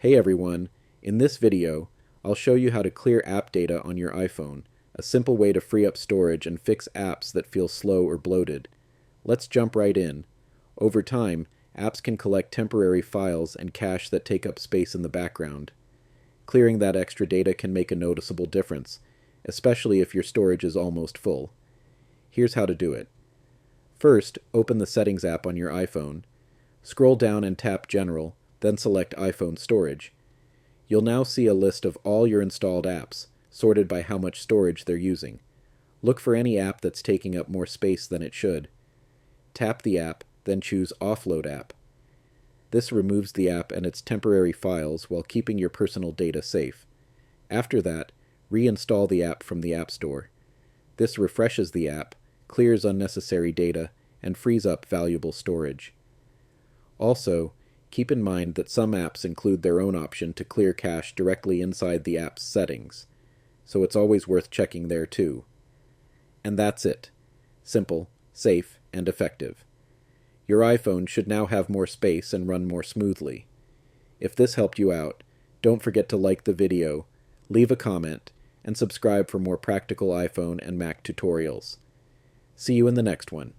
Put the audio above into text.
Hey everyone, in this video, I'll show you how to clear app data on your iPhone, a simple way to free up storage and fix apps that feel slow or bloated. Let's jump right in. Over time, apps can collect temporary files and cache that take up space in the background. Clearing that extra data can make a noticeable difference, especially if your storage is almost full. Here's how to do it. First, open the Settings app on your iPhone. Scroll down and tap General, then select iPhone Storage. You'll now see a list of all your installed apps, sorted by how much storage they're using. Look for any app that's taking up more space than it should. Tap the app, then choose Offload App. This removes the app and its temporary files while keeping your personal data safe. After that, reinstall the app from the App Store. This refreshes the app, clears unnecessary data, and frees up valuable storage. Also, keep in mind that some apps include their own option to clear cache directly inside the app's settings, so it's always worth checking there too. And that's it. Simple, safe, and effective. Your iPhone should now have more space and run more smoothly. If this helped you out, don't forget to like the video, leave a comment, and subscribe for more practical iPhone and Mac tutorials. See you in the next one.